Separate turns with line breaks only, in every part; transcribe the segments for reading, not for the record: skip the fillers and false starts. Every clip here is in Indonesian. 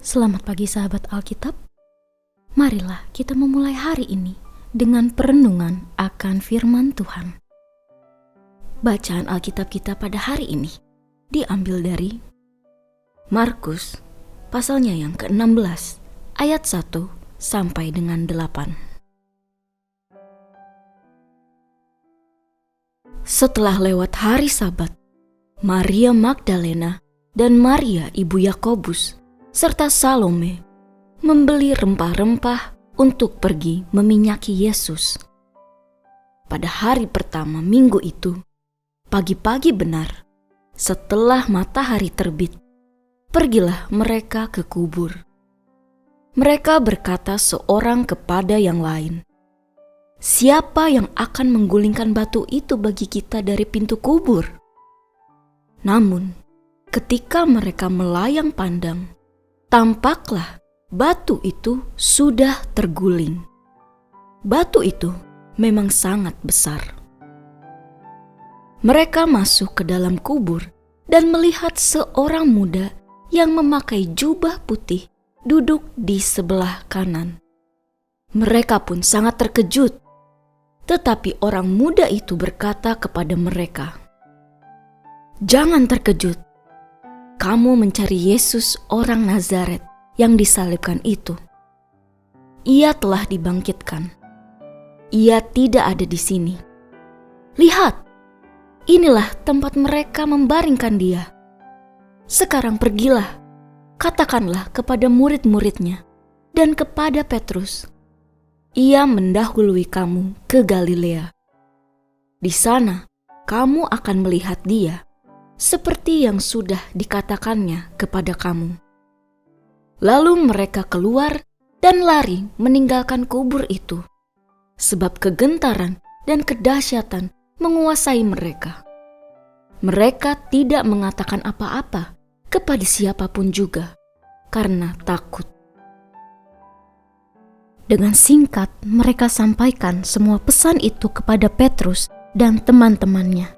Selamat pagi sahabat Alkitab. Marilah kita memulai hari ini dengan perenungan akan firman Tuhan. Bacaan Alkitab kita pada hari ini diambil dari Markus pasalnya yang ke-16 ayat 1 sampai dengan 8. Setelah lewat hari Sabat, Maria Magdalena dan Maria ibu Yakobus serta Salome membeli rempah-rempah untuk pergi meminyaki Yesus. Pada hari pertama minggu itu, pagi-pagi benar, setelah matahari terbit, pergilah mereka ke kubur. Mereka berkata seorang kepada yang lain, "Siapa yang akan menggulingkan batu itu bagi kita dari pintu kubur?" Namun, ketika mereka melayang pandang, tampaklah batu itu sudah terguling. Batu itu memang sangat besar. Mereka masuk ke dalam kubur dan melihat seorang muda yang memakai jubah putih duduk di sebelah kanan. Mereka pun sangat terkejut. Tetapi orang muda itu berkata kepada mereka, "Jangan terkejut. Kamu mencari Yesus orang Nazaret yang disalibkan itu. Ia telah dibangkitkan. Ia tidak ada di sini. Lihat, inilah tempat mereka membaringkan dia. Sekarang pergilah, katakanlah kepada murid-muridnya dan kepada Petrus, ia mendahului kamu ke Galilea. Di sana kamu akan melihat dia, seperti yang sudah dikatakannya kepada kamu." Lalu mereka keluar dan lari meninggalkan kubur itu, sebab kegentaran dan kedahsyatan menguasai mereka. Mereka tidak mengatakan apa-apa kepada siapapun juga, karena takut. Dengan singkat mereka sampaikan semua pesan itu kepada Petrus dan teman-temannya.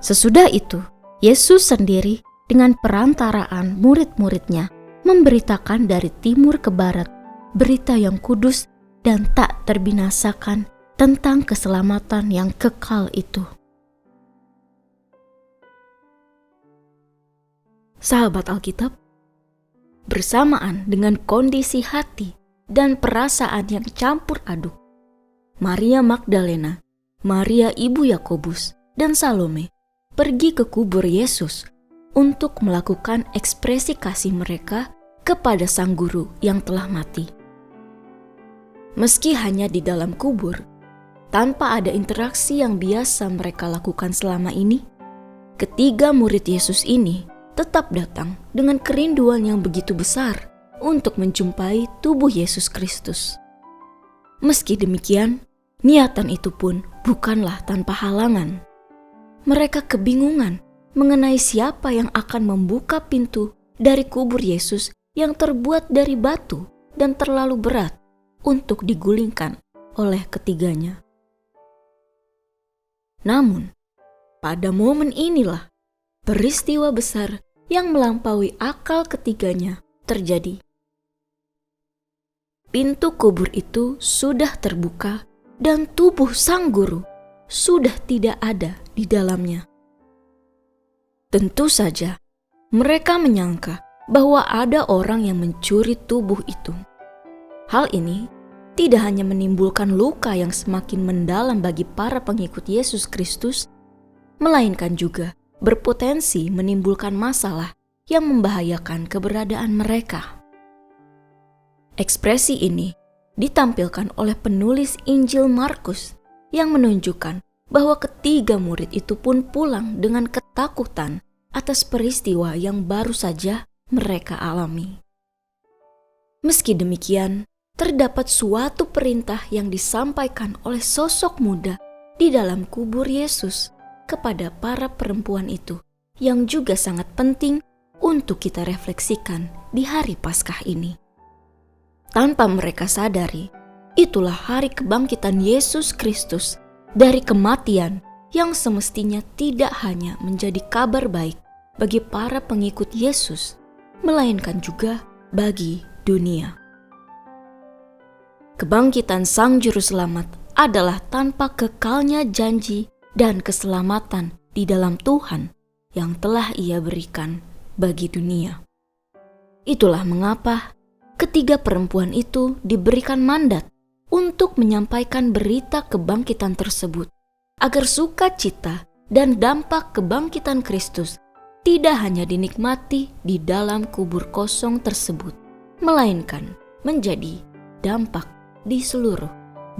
Sesudah itu, Yesus sendiri dengan perantaraan murid-muridnya memberitakan dari timur ke barat berita yang kudus dan tak terbinasakan tentang keselamatan yang kekal itu. Sahabat Alkitab, bersamaan dengan kondisi hati dan perasaan yang campur aduk, Maria Magdalena, Maria ibu Yakobus, dan Salome pergi ke kubur Yesus untuk melakukan ekspresi kasih mereka kepada sang guru yang telah mati. Meski hanya di dalam kubur, tanpa ada interaksi yang biasa mereka lakukan selama ini, ketiga murid Yesus ini tetap datang dengan kerinduan yang begitu besar untuk menjumpai tubuh Yesus Kristus. Meski demikian, niatan itu pun bukanlah tanpa halangan. Mereka kebingungan mengenai siapa yang akan membuka pintu dari kubur Yesus yang terbuat dari batu dan terlalu berat untuk digulingkan oleh ketiganya. Namun, pada momen inilah peristiwa besar yang melampaui akal ketiganya terjadi. Pintu kubur itu sudah terbuka dan tubuh sang guru sudah tidak ada di dalamnya. Tentu saja mereka menyangka bahwa ada orang yang mencuri tubuh itu. Hal ini tidak hanya menimbulkan luka yang semakin mendalam bagi para pengikut Yesus Kristus, melainkan juga berpotensi menimbulkan masalah yang membahayakan keberadaan mereka. Ekspresi ini ditampilkan oleh penulis Injil Markus yang menunjukkan bahwa ketiga murid itu pun pulang dengan ketakutan atas peristiwa yang baru saja mereka alami. Meski demikian, terdapat suatu perintah yang disampaikan oleh sosok muda di dalam kubur Yesus kepada para perempuan itu yang juga sangat penting untuk kita refleksikan di hari Paskah ini. Tanpa mereka sadari, itulah hari kebangkitan Yesus Kristus dari kematian yang semestinya tidak hanya menjadi kabar baik bagi para pengikut Yesus, melainkan juga bagi dunia. Kebangkitan Sang Juru Selamat adalah tanpa kekalnya janji dan keselamatan di dalam Tuhan yang telah Ia berikan bagi dunia. Itulah mengapa ketiga perempuan itu diberikan mandat untuk menyampaikan berita kebangkitan tersebut, agar sukacita dan dampak kebangkitan Kristus tidak hanya dinikmati di dalam kubur kosong tersebut, melainkan menjadi dampak di seluruh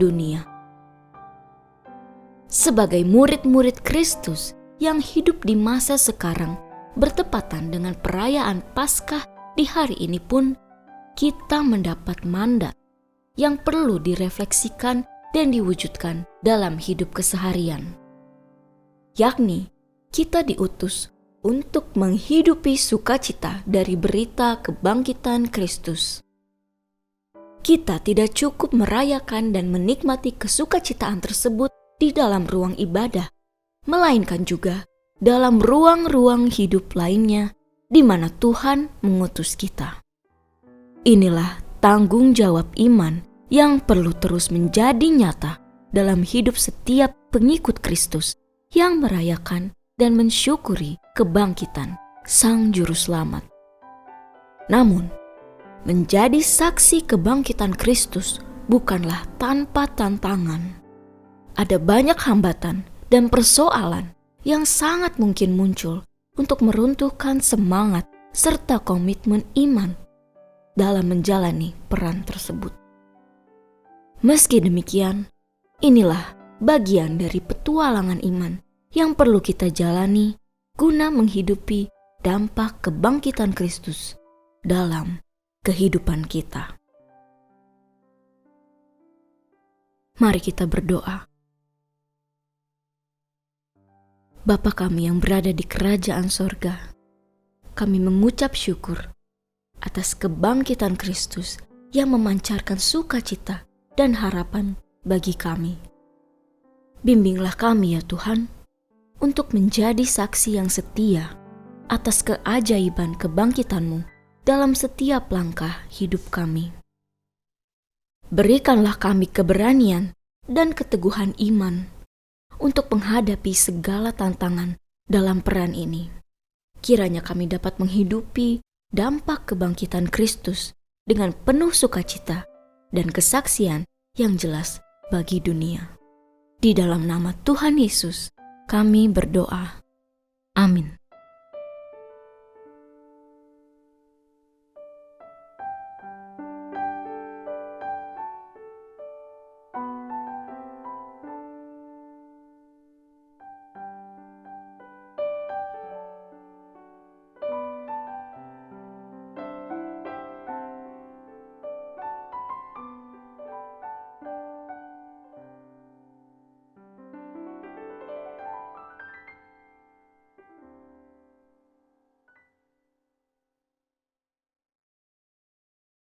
dunia. Sebagai murid-murid Kristus yang hidup di masa sekarang bertepatan dengan perayaan Paskah di hari ini pun, kita mendapat mandat yang perlu direfleksikan dan diwujudkan dalam hidup keseharian. Yakni, kita diutus untuk menghidupi sukacita dari berita kebangkitan Kristus. Kita tidak cukup merayakan dan menikmati kesukacitaan tersebut di dalam ruang ibadah, melainkan juga dalam ruang-ruang hidup lainnya di mana Tuhan mengutus kita. Inilah tanggung jawab iman yang perlu terus menjadi nyata dalam hidup setiap pengikut Kristus yang merayakan dan mensyukuri kebangkitan Sang Juru Selamat. Namun, menjadi saksi kebangkitan Kristus bukanlah tanpa tantangan. Ada banyak hambatan dan persoalan yang sangat mungkin muncul untuk meruntuhkan semangat serta komitmen iman dalam menjalani peran tersebut. Meski demikian, inilah bagian dari petualangan iman yang perlu kita jalani guna menghidupi dampak kebangkitan Kristus dalam kehidupan kita. Mari kita berdoa. Bapa kami yang berada di kerajaan sorga, kami mengucap syukur atas kebangkitan Kristus yang memancarkan sukacita dan harapan bagi kami. Bimbinglah kami ya Tuhan, untuk menjadi saksi yang setia atas keajaiban kebangkitan-Mu dalam setiap langkah hidup kami. Berikanlah kami keberanian dan keteguhan iman untuk menghadapi segala tantangan dalam peran ini. Kiranya kami dapat menghidupi dampak kebangkitan Kristus dengan penuh sukacita dan kesaksian yang jelas bagi dunia. Di dalam nama Tuhan Yesus, kami berdoa. Amin.